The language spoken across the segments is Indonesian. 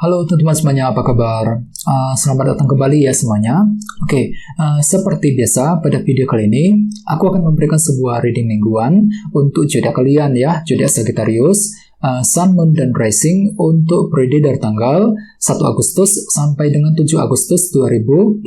Halo teman-teman semuanya, apa kabar? Selamat datang kembali ya semuanya. Seperti biasa pada video kali ini, aku akan memberikan sebuah reading mingguan untuk zodiak kalian ya, zodiak Sagittarius, Sun, Moon, dan Rising untuk periode dari tanggal 1 Agustus sampai dengan 7 Agustus 2022.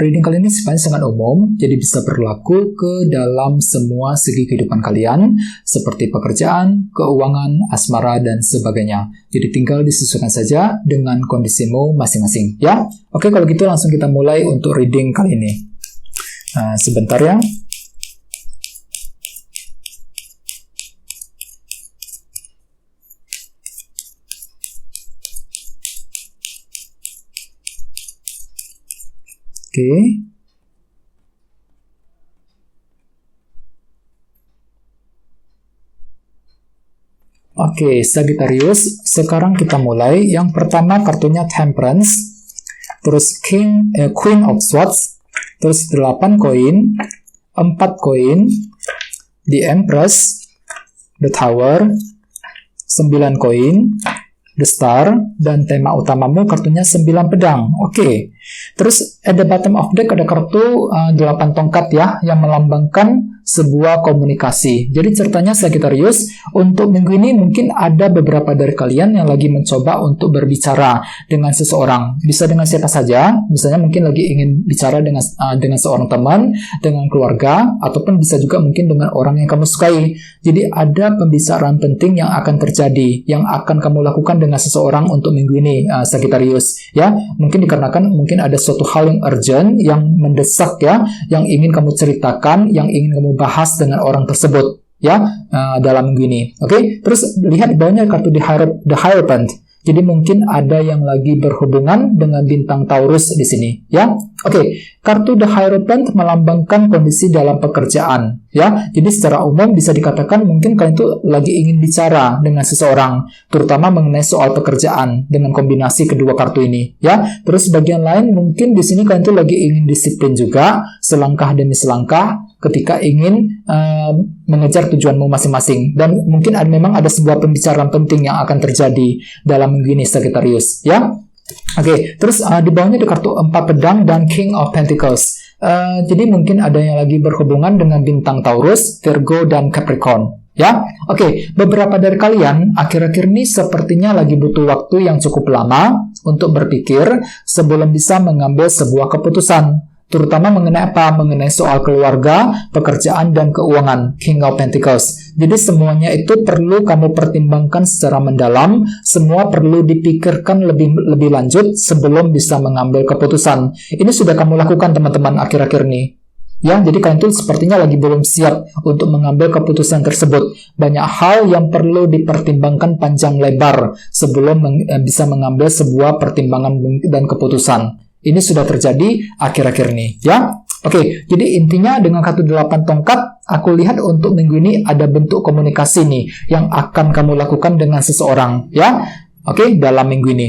Reading kali ini sebenarnya sangat umum, jadi bisa berlaku ke dalam semua segi kehidupan kalian, seperti pekerjaan, keuangan, asmara, dan sebagainya. Jadi tinggal disesuaikan saja dengan kondisimu masing-masing, ya. Kalau gitu langsung kita mulai untuk reading kali ini. Sebentar ya. Oke, Sagittarius, sekarang kita mulai. Yang pertama kartunya Temperance, terus Queen of Swords, terus 8 koin, 4 koin, The Empress, The Tower, 9 koin, The Star, dan tema utamamu kartunya 9 pedang. Terus at the bottom of deck ada kartu 8 tongkat ya, yang melambangkan sebuah komunikasi. Jadi ceritanya Sagittarius, untuk minggu ini mungkin ada beberapa dari kalian yang lagi mencoba untuk berbicara dengan seseorang. Bisa dengan siapa saja, misalnya mungkin lagi ingin bicara dengan seorang teman, dengan keluarga, ataupun bisa juga mungkin dengan orang yang kamu sukai. Jadi ada pembicaraan penting yang akan terjadi, yang akan kamu lakukan dengan seseorang untuk minggu ini, Sagittarius. Ya, mungkin dikarenakan mungkin ada suatu hal yang urgent, yang mendesak ya, yang ingin kamu ceritakan, yang ingin kamu bahas dengan orang tersebut ya, dalam minggu ini. Terus lihat di bawahnya kartu The Hierophant. Jadi mungkin ada yang lagi berhubungan dengan bintang Taurus di sini ya. Kartu The Hierophant melambangkan kondisi dalam pekerjaan ya. Jadi secara umum bisa dikatakan mungkin kalian itu lagi ingin bicara dengan seseorang, terutama mengenai soal pekerjaan dengan kombinasi kedua kartu ini ya. Terus bagian lain mungkin di sini kalian itu lagi ingin disiplin juga, selangkah demi selangkah ketika ingin mengejar tujuanmu masing-masing, dan mungkin memang ada sebuah pembicaraan penting yang akan terjadi dalam minggu ini Sagittarius ya. Terus di bawahnya ada kartu 4 pedang dan King of Pentacles. Jadi mungkin ada yang lagi berhubungan dengan bintang Taurus, Virgo, dan Capricorn ya. Beberapa dari kalian akhir-akhir ini sepertinya lagi butuh waktu yang cukup lama untuk berpikir sebelum bisa mengambil sebuah keputusan, terutama mengenai apa? Mengenai soal keluarga, pekerjaan, dan keuangan, King of Pentacles. Jadi semuanya itu perlu kamu pertimbangkan secara mendalam, semua perlu dipikirkan lebih lanjut sebelum bisa mengambil keputusan. Ini sudah kamu lakukan teman-teman akhir-akhir ini ya. Jadi kalian tuh sepertinya lagi belum siap untuk mengambil keputusan tersebut. Banyak hal yang perlu dipertimbangkan panjang lebar sebelum bisa mengambil sebuah pertimbangan dan keputusan. Ini sudah terjadi akhir-akhir ini ya. Jadi intinya dengan kartu 8 tongkat, aku lihat untuk minggu ini ada bentuk komunikasi nih yang akan kamu lakukan dengan seseorang ya. Dalam minggu ini.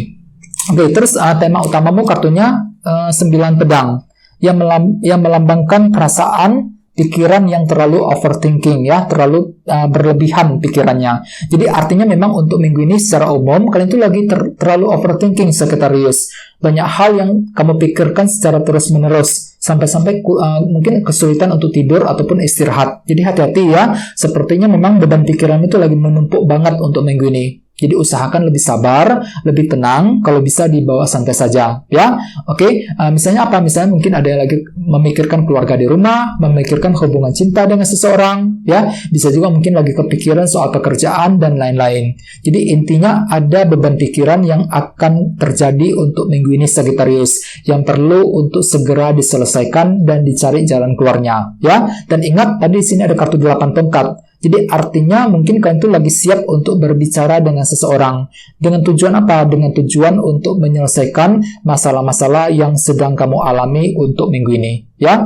Terus tema utamamu kartunya 9 pedang yang melambangkan perasaan, pikiran yang terlalu overthinking ya, terlalu berlebihan pikirannya. Jadi artinya memang untuk minggu ini secara umum kalian tuh lagi terlalu overthinking Sagittarius. Banyak hal yang kamu pikirkan secara terus-menerus sampai-sampai mungkin kesulitan untuk tidur ataupun istirahat. Jadi hati-hati ya, sepertinya memang beban pikiran itu lagi menumpuk banget untuk minggu ini. Jadi usahakan lebih sabar, lebih tenang, kalau bisa dibawa santai saja ya. Misalnya apa? Misalnya mungkin ada yang lagi memikirkan keluarga di rumah, memikirkan hubungan cinta dengan seseorang ya. Bisa juga mungkin lagi kepikiran soal pekerjaan dan lain-lain. Jadi intinya ada beban pikiran yang akan terjadi untuk minggu ini Sagittarius, yang perlu untuk segera diselesaikan dan dicari jalan keluarnya ya. Dan ingat tadi di sini ada kartu 8 tongkat. Jadi artinya mungkin kalian tuh lagi siap untuk berbicara dengan seseorang. Dengan tujuan apa? Dengan tujuan untuk menyelesaikan masalah-masalah yang sedang kamu alami untuk minggu ini. Ya,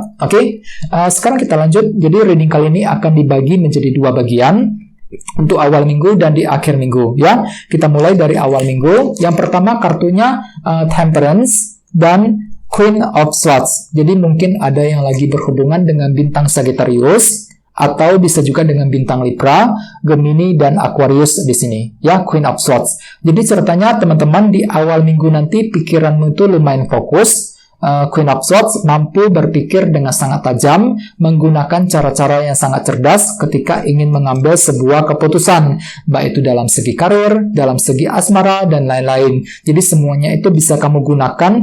sekarang kita lanjut. Jadi reading kali ini akan dibagi menjadi 2 bagian. Untuk awal minggu dan di akhir minggu. Ya, kita mulai dari awal minggu. Yang pertama kartunya Temperance dan Queen of Swords. Jadi mungkin ada yang lagi berhubungan dengan bintang Sagittarius, atau bisa juga dengan bintang Libra, Gemini, dan Aquarius di sini. Ya, Queen of Swords. Jadi ceritanya teman-teman di awal minggu nanti pikiranmu itu lumayan fokus. Queen of Swords mampu berpikir dengan sangat tajam, menggunakan cara-cara yang sangat cerdas ketika ingin mengambil sebuah keputusan, baik itu dalam segi karir, dalam segi asmara, dan lain-lain. Jadi semuanya itu bisa kamu gunakan,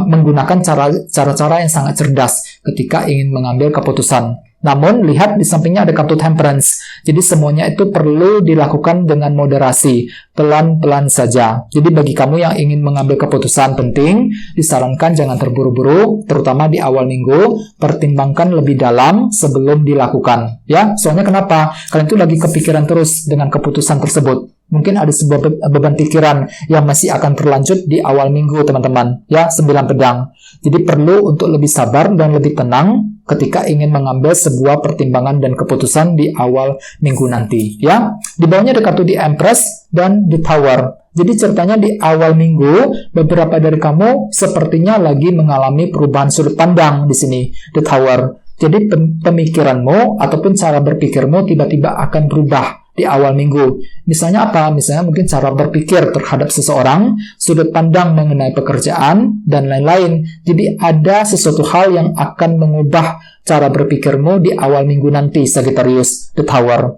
menggunakan cara-cara yang sangat cerdas ketika ingin mengambil keputusan. Namun, lihat di sampingnya ada kartu Temperance. Jadi, semuanya itu perlu dilakukan dengan moderasi, pelan-pelan saja. Jadi, bagi kamu yang ingin mengambil keputusan penting, disarankan jangan terburu-buru, terutama di awal minggu, pertimbangkan lebih dalam sebelum dilakukan. Ya, soalnya kenapa? Kalian itu lagi kepikiran terus dengan keputusan tersebut. Mungkin ada sebuah beban pikiran yang masih akan berlanjut di awal minggu, teman-teman. Ya, 9 pedang. Jadi perlu untuk lebih sabar dan lebih tenang ketika ingin mengambil sebuah pertimbangan dan keputusan di awal minggu nanti. Ya, di bawahnya ada kartu The Empress dan The Tower. Jadi ceritanya di awal minggu, beberapa dari kamu sepertinya lagi mengalami perubahan sudut pandang di sini, The Tower. Jadi pemikiranmu ataupun cara berpikirmu tiba-tiba akan berubah di awal minggu. Misalnya apa? Misalnya mungkin cara berpikir terhadap seseorang, sudut pandang mengenai pekerjaan, dan lain-lain. Jadi ada sesuatu hal yang akan mengubah cara berpikirmu di awal minggu nanti, Sagittarius, The Tower.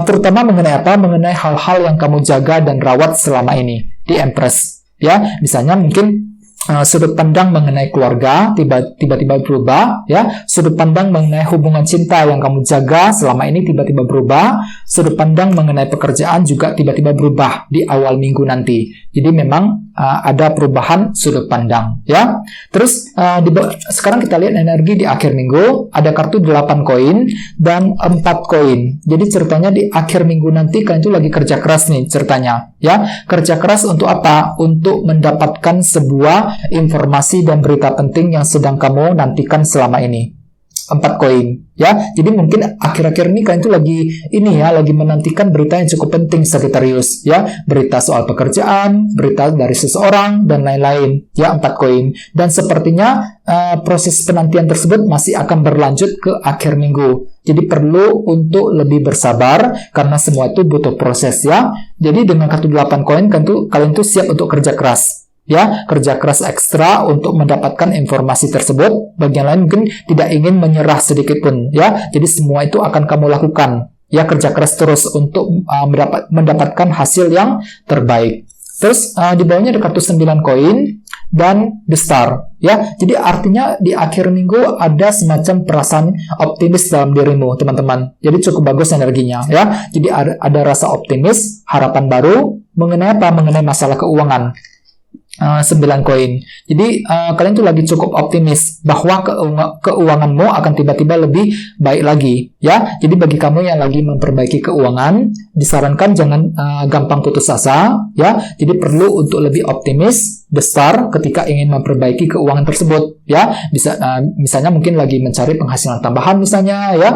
Terutama mengenai apa? Mengenai hal-hal yang kamu jaga dan rawat selama ini, di Empress. Ya, misalnya mungkin sudut pandang mengenai keluarga tiba-tiba berubah, ya. Sudut pandang mengenai hubungan cinta yang kamu jaga selama ini tiba-tiba berubah. Sudut pandang mengenai pekerjaan juga tiba-tiba berubah di awal minggu nanti. Jadi memang ada perubahan sudut pandang, ya. Terus sekarang kita lihat energi di akhir minggu, ada kartu 8 koin dan 4 koin. Jadi ceritanya di akhir minggu nanti kalian itu lagi kerja keras nih ceritanya, ya. Kerja keras untuk apa? Untuk mendapatkan sebuah informasi dan berita penting yang sedang kamu nantikan selama ini. 4 koin, ya. Jadi mungkin akhir-akhir ini kalian itu lagi menantikan berita yang cukup penting, Sagittarius, ya. Berita soal pekerjaan, berita dari seseorang, dan lain-lain, ya. 4 koin. Dan sepertinya proses penantian tersebut masih akan berlanjut ke akhir minggu. Jadi perlu untuk lebih bersabar karena semua itu butuh proses, ya. Jadi dengan kartu 8 koin kalian itu siap untuk kerja keras. Ya, kerja keras ekstra untuk mendapatkan informasi tersebut. Bagian lain mungkin tidak ingin menyerah sedikit pun, ya. Jadi semua itu akan kamu lakukan, ya, kerja keras terus untuk mendapatkan hasil yang terbaik. Terus di bawahnya ada kartu 9 koin dan The Star, ya. Jadi artinya di akhir minggu ada semacam perasaan optimis dalam dirimu, teman-teman. Jadi cukup bagus energinya, ya. Jadi ada rasa optimis, harapan baru mengenai apa? Mengenai masalah keuangan. 9 koin. Jadi kalian tuh lagi cukup optimis bahwa keuanganmu akan tiba-tiba lebih baik lagi, ya. Jadi bagi kamu yang lagi memperbaiki keuangan, disarankan jangan gampang putus asa, ya. Jadi perlu untuk lebih optimis, besar ketika ingin memperbaiki keuangan tersebut, ya. Misalnya mungkin lagi mencari penghasilan tambahan misalnya, ya.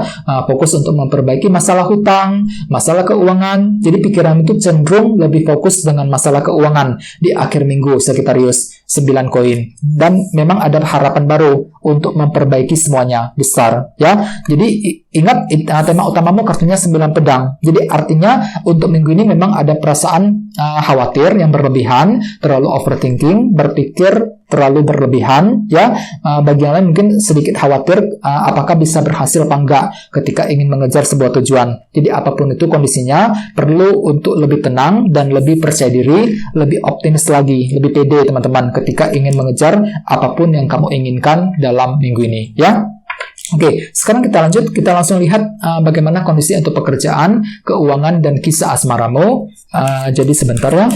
Fokus untuk memperbaiki masalah hutang, masalah keuangan. Jadi pikiran itu cenderung lebih fokus dengan masalah keuangan di akhir minggu, Sagittarius. 9 koin. Dan memang ada harapan baru untuk memperbaiki semuanya, besar, ya. Jadi ingat tema utamamu kartunya 9 pedang. Jadi artinya untuk minggu ini memang ada perasaan khawatir yang berlebihan, terlalu overthinking, berpikir terlalu berlebihan, ya. Bagian lain mungkin sedikit khawatir apakah bisa berhasil apa enggak ketika ingin mengejar sebuah tujuan. Jadi apapun itu kondisinya, perlu untuk lebih tenang dan lebih percaya diri, lebih optimis lagi, lebih pede, teman-teman, ketika ingin mengejar apapun yang kamu inginkan dalam minggu ini, ya. Oke, sekarang kita langsung lihat bagaimana kondisi untuk pekerjaan, keuangan, dan kisah asmaramu. Jadi sebentar, ya.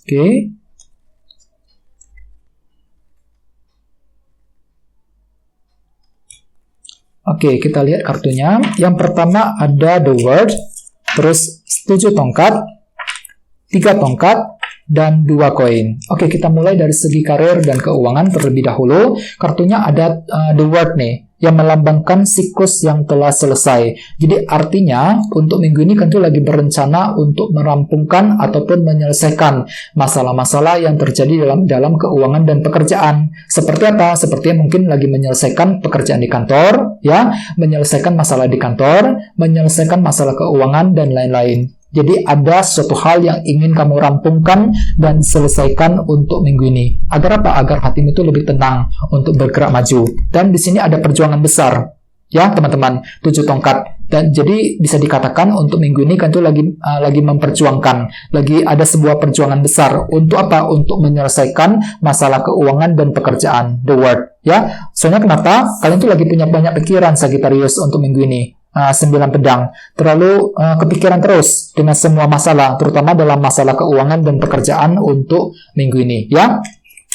Oke. Oke, kita lihat kartunya. Yang pertama ada The World, terus 7 tongkat, 3 tongkat, dan 2 koin. Oke, kita mulai dari segi karir dan keuangan terlebih dahulu. Kartunya ada The World nih. yang melambangkan siklus yang telah selesai. Jadi artinya untuk minggu ini tentu lagi berencana untuk merampungkan ataupun menyelesaikan masalah-masalah yang terjadi dalam keuangan dan pekerjaan. Seperti apa? Seperti mungkin lagi menyelesaikan pekerjaan di kantor, ya, menyelesaikan masalah di kantor, menyelesaikan masalah keuangan dan lain-lain. Jadi ada suatu hal yang ingin kamu rampungkan dan selesaikan untuk minggu ini. Agar apa? Agar hatimu itu lebih tenang untuk bergerak maju. Dan di sini ada perjuangan besar. Ya, teman-teman, 7 tongkat. Dan jadi bisa dikatakan untuk minggu ini kan itu lagi memperjuangkan. Lagi ada sebuah perjuangan besar. Untuk apa? Untuk menyelesaikan masalah keuangan dan pekerjaan. The word. Ya, soalnya kenapa? Kalian tuh lagi punya banyak pikiran Sagittarius untuk minggu ini. 9 pedang, terlalu kepikiran terus dengan semua masalah, terutama dalam masalah keuangan dan pekerjaan untuk minggu ini, ya.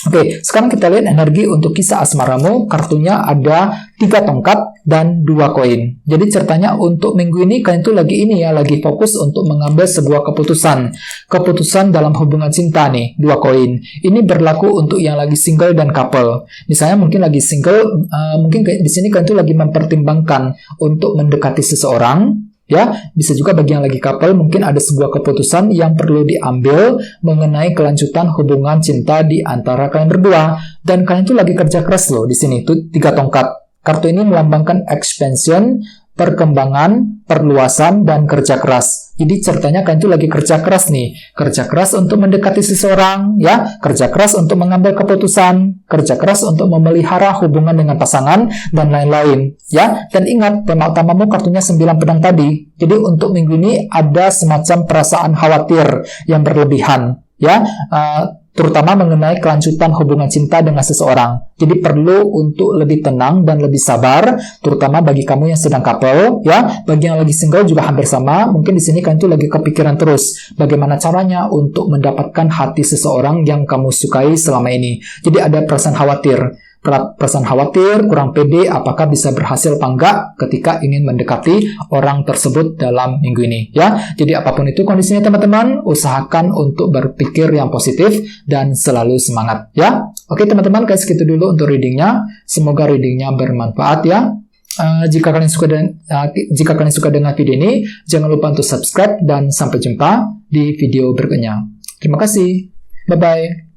Oke, sekarang kita lihat energi untuk kisah asmaramu. Kartunya ada 3 tongkat dan 2 koin. Jadi ceritanya untuk minggu ini kalian tuh lagi lagi fokus untuk mengambil sebuah keputusan. Keputusan dalam hubungan cinta nih, 2 koin. Ini berlaku untuk yang lagi single dan couple. Misalnya mungkin lagi single, mungkin di sini kalian tuh lagi mempertimbangkan untuk mendekati seseorang. Ya, bisa juga bagi yang lagi couple mungkin ada sebuah keputusan yang perlu diambil mengenai kelanjutan hubungan cinta di antara kalian berdua. Dan kalian tuh lagi kerja keras loh di sini tuh 3 tongkat. Kartu ini melambangkan expansion, perkembangan, perluasan, dan kerja keras. Jadi ceritanya kalian tuh lagi kerja keras nih. Kerja keras untuk mendekati seseorang, ya. Kerja keras untuk mengambil keputusan. Kerja keras untuk memelihara hubungan dengan pasangan, dan lain-lain. Ya. Dan ingat, tema utamamu kartunya 9 pedang tadi. Jadi untuk minggu ini ada semacam perasaan khawatir yang berlebihan. Ya, terutama mengenai kelanjutan hubungan cinta dengan seseorang. Jadi perlu untuk lebih tenang dan lebih sabar, terutama bagi kamu yang sedang couple, ya. Bagi yang lagi single juga hampir sama. Mungkin di sini kalian tuh lagi kepikiran terus bagaimana caranya untuk mendapatkan hati seseorang yang kamu sukai selama ini. Jadi ada perasaan khawatir, kurang pede, apakah bisa berhasil apa enggak ketika ingin mendekati orang tersebut dalam minggu ini, ya. Jadi apapun itu kondisinya teman-teman, usahakan untuk berpikir yang positif dan selalu semangat, ya. Oke teman-teman, guys, segitu dulu untuk readingnya. Semoga readingnya bermanfaat, ya. Jika kalian suka dengan video ini, jangan lupa untuk subscribe dan sampai jumpa di video berikutnya. Terima kasih. Bye-bye.